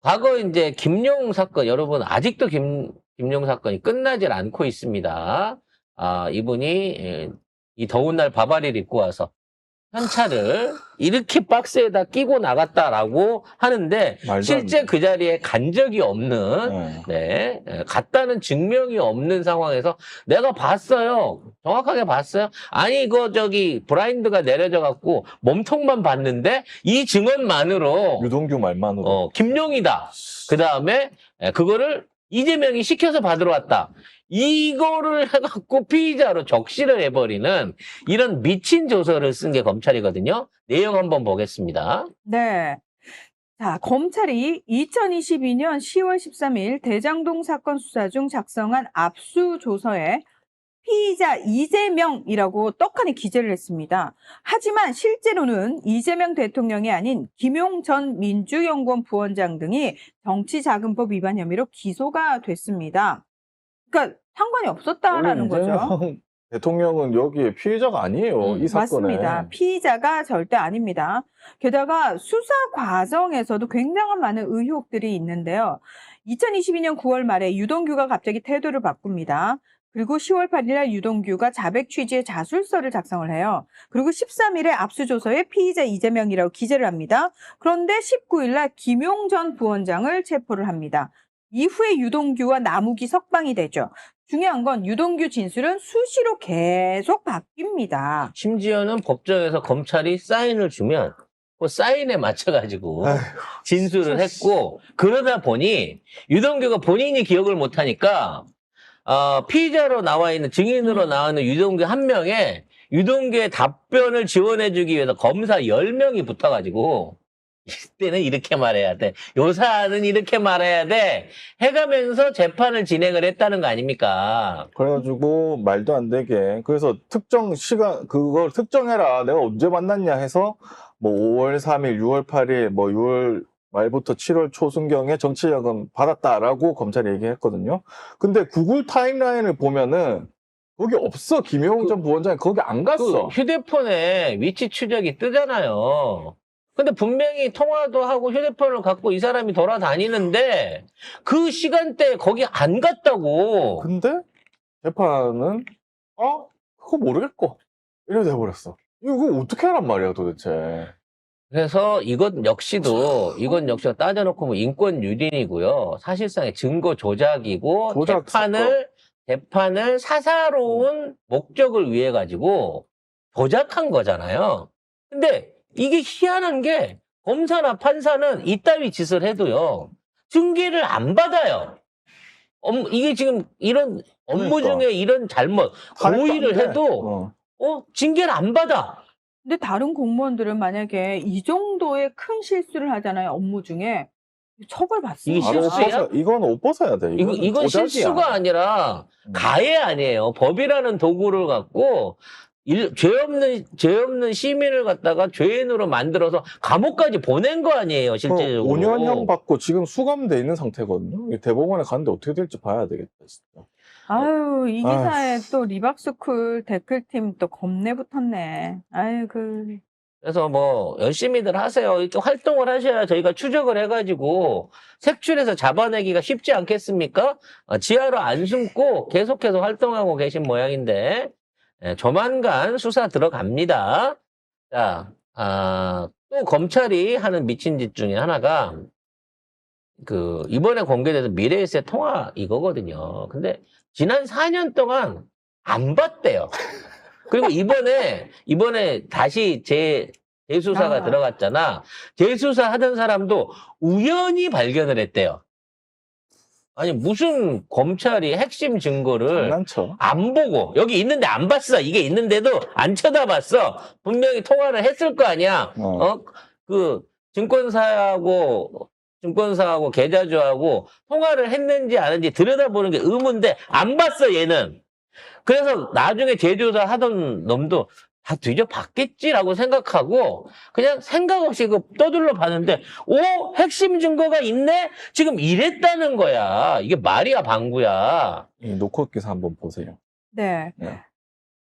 과거 이제 김용 사건, 여러분 아직도 김용 사건이 끝나질 않고 있습니다. 이분이 이 더운 날 바바리를 입고 와서 현찰을 이렇게 박스에다 끼고 나갔다라고 하는데 말도 안 실제 돼. 그 자리에 간 적이 없는 갔다는 증명이 없는 상황에서 내가 봤어요. 정확하게 봤어요. 아니 이거 저기 브라인드가 내려져 갖고 몸통만 봤는데 이 증언만으로 유동규 말만으로. 김용이다. 그다음에 그거를 이재명이 시켜서 받으러 왔다. 이거를 해갖고 피의자로 적시를 해버리는 이런 미친 조서를 쓴 게 검찰이거든요. 내용 한번 보겠습니다. 네. 자, 검찰이 2022년 10월 13일 대장동 사건 수사 중 작성한 압수조서에 피의자 이재명이라고 떡하니 기재를 했습니다. 하지만 실제로는 이재명 대통령이 아닌 김용 전 민주연구원 부원장 등이 정치자금법 위반 혐의로 기소가 됐습니다. 그러니까 상관이 없었다라는 거죠. 이재명 대통령은 여기에 피해자가 아니에요. 이 사건에. 맞습니다. 피의자가 절대 아닙니다. 게다가 수사 과정에서도 굉장한 많은 의혹들이 있는데요. 2022년 9월 말에 유동규가 갑자기 태도를 바꿉니다. 그리고 10월 8일에 유동규가 자백 취지의 자술서를 작성을 해요. 그리고 13일에 압수조서에 피의자 이재명이라고 기재를 합니다. 그런데 19일날 김용 전 부원장을 체포를 합니다. 이후에 유동규와 남욱이 석방이 되죠. 중요한 건 유동규 진술은 수시로 계속 바뀝니다. 심지어는 법정에서 검찰이 사인을 주면 그 사인에 맞춰가지고 아휴, 진술을 했고 그러다 보니 유동규가 본인이 기억을 못하니까 피의자로 나와 있는 증인으로 나오는 유동규 한 명에 유동규의 답변을 지원해주기 위해서 검사 10명이 붙어가지고 이때는 이렇게 말해야 돼. 요 사안은 이렇게 말해야 돼. 해가면서 재판을 진행을 했다는 거 아닙니까? 그래가지고 말도 안 되게. 그래서 특정 시간, 그걸 특정해라. 내가 언제 만났냐 해서 뭐 5월 3일, 6월 8일, 뭐 6월 말부터 7월 초순경에 정치자금 받았다라고 검찰이 얘기했거든요. 근데 구글 타임라인을 보면은 거기 없어. 김용 전 부원장이 거기 안 갔어. 휴대폰에 위치 추적이 뜨잖아요. 근데 분명히 통화도 하고 휴대폰을 갖고 이 사람이 돌아다니는데 그 시간대에 거기 안 갔다고. 근데 재판은 그거 모르겠고 이래 돼버렸어. 이거 어떻게 하란 말이야 도대체. 그래서 이건 역시도 따져놓고 뭐 인권 유린이고요. 사실상의 증거 조작이고 조작 재판을 사사로운 목적을 위해 가지고 조작한 거잖아요. 근데 이게 희한한 게 검사나 판사는 이따위 짓을 해도요. 징계를 안 받아요. 이게 지금 이런 업무 그러니까. 중에 이런 잘못, 고의를 하나도 안 돼. 해도 징계를 안 받아. 근데 다른 공무원들은 만약에 이 정도의 큰 실수를 하잖아요. 업무 중에. 처벌받습니다. 이게 실수야? 이건 옷 벗어야 돼. 이건 조작이야. 실수가 아니라 가해 아니에요. 법이라는 도구를 갖고 죄 없는 시민을 갖다가 죄인으로 만들어서 감옥까지 보낸 거 아니에요, 실제적으로. 5년형 받고 지금 수감돼 있는 상태거든요. 이게 대법원에 갔는데 어떻게 될지 봐야 되겠다, 진짜. 아유, 이 기사에 또 리박스쿨 댓글팀 또 겁내 붙었네. 아유, 그래서 뭐 열심히들 하세요. 이렇게 활동을 하셔야 저희가 추적을 해가지고 색출해서 잡아내기가 쉽지 않겠습니까? 지하로 안 숨고 계속해서 활동하고 계신 모양인데 조만간 수사 들어갑니다. 자, 또 검찰이 하는 미친 짓 중에 하나가 이번에 공개돼서 미래에셋 통화 이거거든요. 근데 지난 4년 동안 안 봤대요. 그리고 이번에 다시 재수사가 들어갔잖아. 재수사 하던 사람도 우연히 발견을 했대요. 아니, 무슨 검찰이 핵심 증거를 장난쳐. 안 보고, 여기 있는데 안 봤어. 이게 있는데도 안 쳐다봤어. 분명히 통화를 했을 거 아니야. 증권사하고 계좌주하고 통화를 했는지 안 했는지 들여다보는 게 의문인데 안 봤어, 얘는. 그래서 나중에 재조사 하던 놈도 다 뒤져봤겠지라고 생각하고 그냥 생각 없이 떠들러 봤는데 핵심 증거가 있네? 지금 이랬다는 거야. 이게 말이야 방구야. 이 노컷 기사 한번 보세요. 네. 네.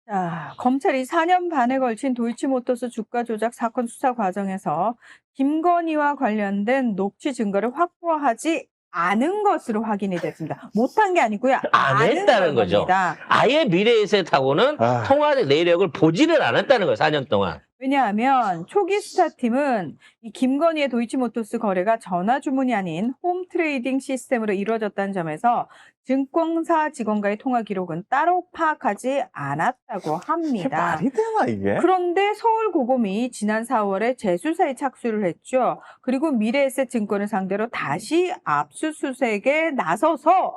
자, 검찰이 4년 반에 걸친 도이치모터스 주가 조작 사건 수사 과정에서 김건희와 관련된 녹취 증거를 확보하지 않은 것으로 확인이 됐습니다. 못한 게 아니고요. 안 했다는 거죠. 겁니다. 아예 미래에셋하고는 아. 통화 내역을 보지를 않았다는 거예요. 4년 동안. 왜냐하면 초기 수사팀은 이 김건희의 도이치모터스 거래가 전화 주문이 아닌 홈 트레이딩 시스템으로 이루어졌다는 점에서 증권사 직원과의 통화 기록은 따로 파악하지 않았다고 이게 합니다. 말이 되나 이게? 그런데 서울고검이 지난 4월에 재수사에 착수를 했죠. 그리고 미래에셋 증권을 상대로 다시 압수수색에 나서서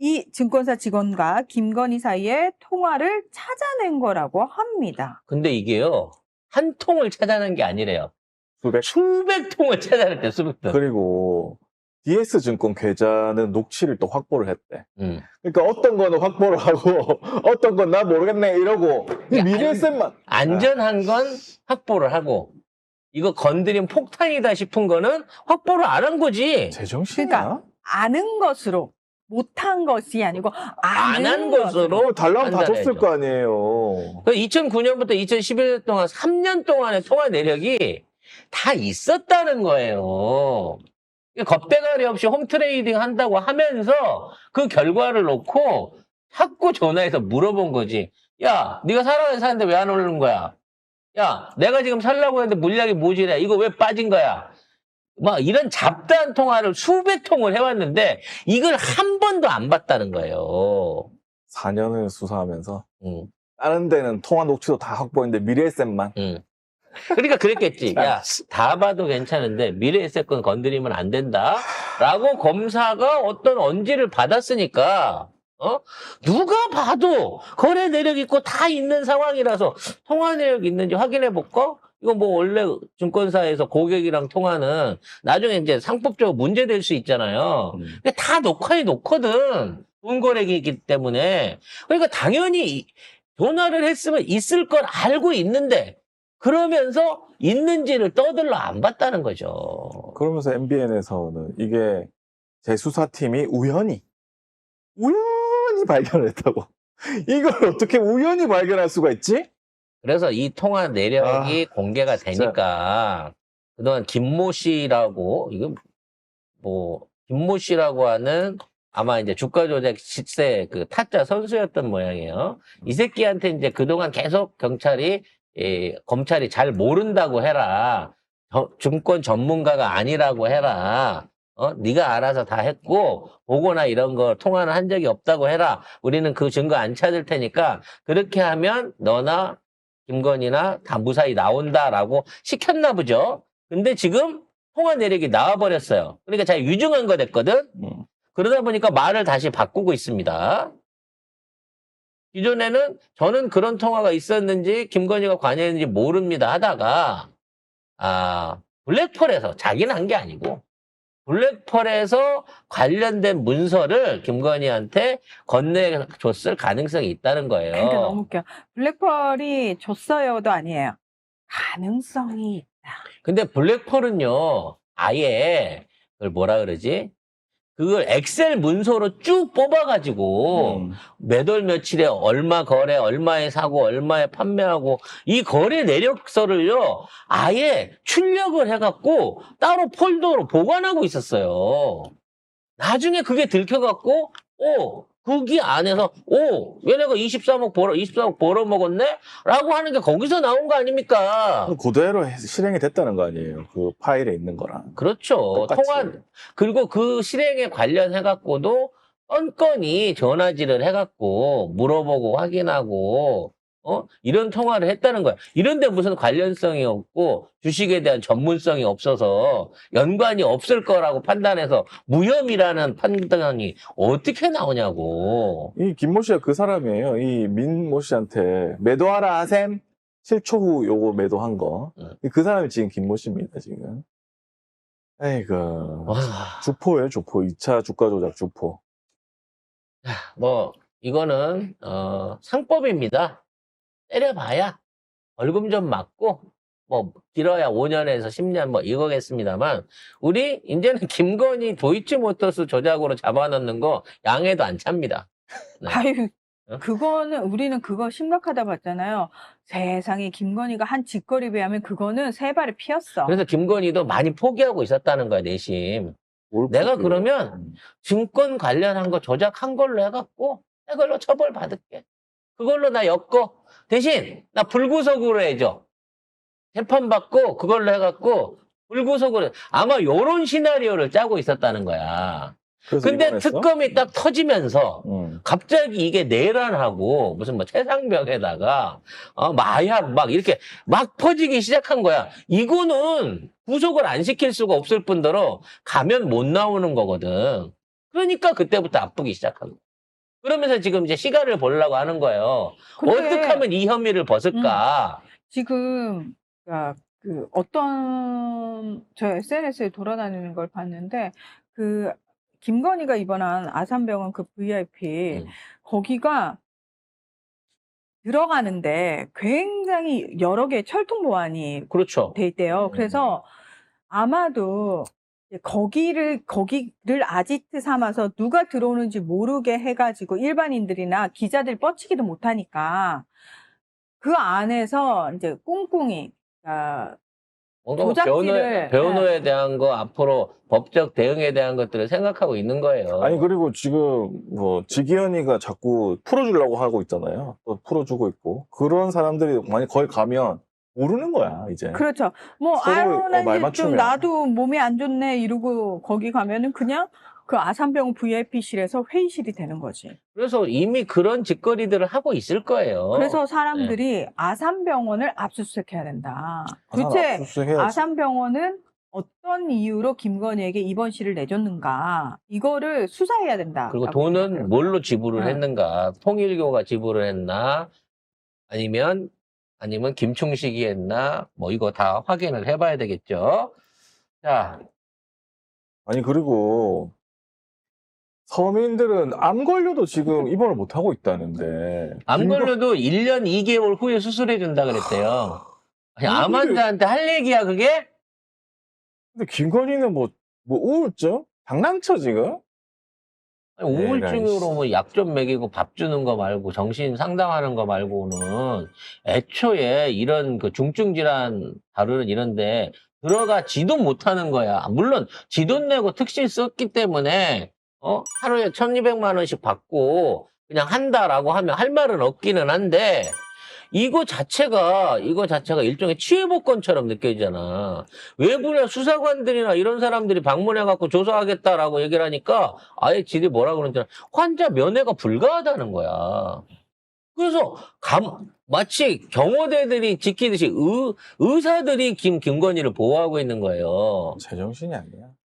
이 증권사 직원과 김건희 사이의 통화를 찾아낸 거라고 합니다. 근데 이게요. 한 통을 찾아낸 게 아니래요. 수백. 수백 통을 찾아냈대, 수백 통. 그리고 DS증권 계좌는 녹취를 또 확보를 했대. 음. 그러니까 어떤 거는 확보를 하고 어떤 건 나 모르겠네 이러고 이 야, 미래에셋만 안전한 건 확보를 하고, 이거 건드린 폭탄이다 싶은 거는 확보를 안 한 거지. 제정신이야? 그러니까 아는 것으로 못한 것이 아니고 안 한 것으로 뭐 달라면 다 줬을 판단해야죠. 거 아니에요. 2009년부터 2011년 동안 3년 동안의 통화 내력이 다 있었다는 거예요. 겁대가리 없이 홈트레이딩 한다고 하면서 그 결과를 놓고 자꾸 전화해서 물어본 거지. 야, 네가 살아야 사는데 왜 안 오르는 거야? 야, 내가 지금 살라고 했는데 물량이 모자래. 이거 왜 빠진 거야? 막 이런 잡다한 통화를 수백 통을 해왔는데 이걸 한 번도 안 봤다는 거예요. 4년을 수사하면서 응, 다른 데는 통화 녹취도 다 확보했는데 미래에셋만 응. 그러니까 그랬겠지. 야, 다 봐도 괜찮은데 미래에셋 건 건드리면 안 된다. 라고 검사가 어떤 언지를 받았으니까, 누가 봐도 거래 내력 있고 다 있는 상황이라서 통화 내역 있는지 확인해 볼까? 이거 뭐 원래 증권사에서 고객이랑 통화는 나중에 이제 상법적으로 문제될 수 있잖아요. 근데 다 녹화해 놓거든. 돈 거래기이기 때문에. 그러니까 당연히 전화를 했으면 있을 걸 알고 있는데, 그러면서 있는지를 떠들러 안 봤다는 거죠. 그러면서 MBN에서는 이게 재수사팀이 우연히 발견을 했다고. 이걸 어떻게 우연히 발견할 수가 있지? 그래서 이 통화 내력이 공개가 진짜. 되니까 그동안 김모 씨라고 이건 뭐 김모 씨라고 하는 아마 이제 주가 조작 시세 그 타짜 선수였던 모양이에요. 이 새끼한테 이제 그동안 계속 경찰이 검찰이 잘 모른다고 해라. 증권 전문가가 아니라고 해라. 네가 알아서 다 했고 보고나 이런 거 통화는 한 적이 없다고 해라. 우리는 그 증거 안 찾을 테니까 그렇게 하면 너나 김건희나 다 무사히 나온다라고 시켰나 보죠. 근데 지금 통화 내력이 나와버렸어요. 그러니까 잘 유증한 거 됐거든. 그러다 보니까 말을 다시 바꾸고 있습니다. 기존에는 저는 그런 통화가 있었는지 김건희가 관여했는지 모릅니다 하다가 블랙펄에서 자기는 한 게 아니고 블랙펄에서 관련된 문서를 김건희한테 건네줬을 가능성이 있다는 거예요. 그러니까 너무 웃겨. 블랙펄이 줬어요도 아니에요. 가능성이 있다. 근데 블랙펄은요, 아예 그걸 뭐라 그러지? 그걸 엑셀 문서로 쭉 뽑아가지고 몇 월 며칠에 얼마 거래, 얼마에 사고, 얼마에 판매하고 이 거래 내역서를요 아예 출력을 해갖고 따로 폴더로 보관하고 있었어요. 나중에 그게 들켜갖고 거기 안에서 얘네가 23억 벌어먹었네? 라고 하는 게 거기서 나온 거 아닙니까? 그대로 실행이 됐다는 거 아니에요. 그 파일에 있는 거랑. 그렇죠. 똑같이. 그리고 그 실행에 관련해갖고도 건건이 전화질을 해갖고 물어보고 확인하고, 이런 통화를 했다는 거야. 이런데 무슨 관련성이 없고 주식에 대한 전문성이 없어서 연관이 없을 거라고 판단해서 무혐의라는 판단이 어떻게 나오냐고. 이 김모 씨가 그 사람이에요. 이 민모 씨한테 매도하라 하셈 7초 후 요거 매도한 거. 그 사람이 지금 김모 씨입니다, 지금. 에이그. 와. 주포예요, 주포. 2차 주가 조작 주포. 뭐 이거는 상법입니다. 때려봐야 벌금 좀 맞고 뭐 길어야 5년에서 10년 뭐 이거겠습니다만 우리 이제는 김건희 도이치모터스 조작으로 잡아놓는 거 양해도 안 찹니다. 네. 아유, 그거는 우리는 그거 심각하다 봤잖아요. 세상에 김건희가 한 짓거리에 비하면 그거는 세 발을 피었어. 그래서 김건희도 많이 포기하고 있었다는 거야, 내심. 뭘 내가 포기해. 그러면 증권 관련한 거 조작한 걸로 해갖고 이걸로 처벌 받을게. 그걸로 나 엮어. 대신 나 불구속으로 해줘. 재판받고 그걸로 해갖고 불구속으로. 아마 요런 시나리오를 짜고 있었다는 거야. 그래서 근데 입원했어? 특검이 딱 터지면서 응. 갑자기 이게 내란하고 무슨 뭐 최상병에다가 마약 막 이렇게 막 퍼지기 시작한 거야. 이거는 구속을 안 시킬 수가 없을 뿐더러 가면 못 나오는 거거든. 그러니까 그때부터 아프기 시작한 거야. 그러면서 지금 이제 시간을 보려고 하는 거예요. 근데 어떻게 하면 이 혐의를 벗을까? 지금 그 어떤 저 SNS에 돌아다니는 걸 봤는데 그 김건희가 입원한 아산병원 그 VIP 거기가 들어가는데 굉장히 여러 개의 철통 보안이 그렇죠. 돼 있대요. 그래서 아마도 거기를 아지트 삼아서 누가 들어오는지 모르게 해가지고 일반인들이나 기자들 뻗치기도 못하니까 그 안에서 이제 꽁꽁이 뭔가 뭐 조작지를 변호에 대한 거 앞으로 법적 대응에 대한 것들을 생각하고 있는 거예요. 아니 그리고 지금 뭐 지기현이가 자꾸 풀어주려고 하고 있잖아요. 또 풀어주고 있고 그런 사람들이 만약 거기 가면 모르는 거야 이제. 그렇죠. 뭐 서로 아유 나 말 이제 좀 맞추면. 나도 몸이 안 좋네 이러고 거기 가면은 그냥 그 아산병원 VIP실에서 회의실이 되는 거지. 그래서 이미 그런 짓거리들을 하고 있을 거예요. 그래서 사람들이 아산병원을 압수수색해야 된다. 도대체 압수수색해야지. 아산병원은 어떤 이유로 김건희에게 입원실을 내줬는가 이거를 수사해야 된다. 그리고 돈은 뭘로 지불을 네. 했는가? 통일교가 지불을 했나? 아니면 김충식이 했나? 뭐 이거 다 확인을 해봐야 되겠죠. 자, 아니 그리고 서민들은 암 걸려도 지금 입원을 못 하고 있다는데. 암 걸려도 1년 2개월 후에 수술해 준다 그랬대요. 아니, 암 환자한테 할 얘기야 그게? 근데 김건희는 뭐 우울증? 장난쳐 지금? 아니, 우울증으로 뭐 약 좀 먹이고 밥 주는 거 말고 정신 상담하는 거 말고는 애초에 이런 그 중증 질환 다루는 이런데 들어가지도 못하는 거야. 물론 지 돈 내고 특실 썼기 때문에 하루에 1,200만 원씩 받고 그냥 한다라고 하면 할 말은 없기는 한데 이거 자체가 일종의 치외복권처럼 느껴지잖아. 외부나 수사관들이나 이런 사람들이 방문해갖고 조사하겠다라고 얘기를 하니까 아예 지들이 뭐라 그러잖아. 환자 면회가 불가하다는 거야. 그래서 마치 경호대들이 지키듯이 의사들이 김건희를 보호하고 있는 거예요. 제정신이 아니야.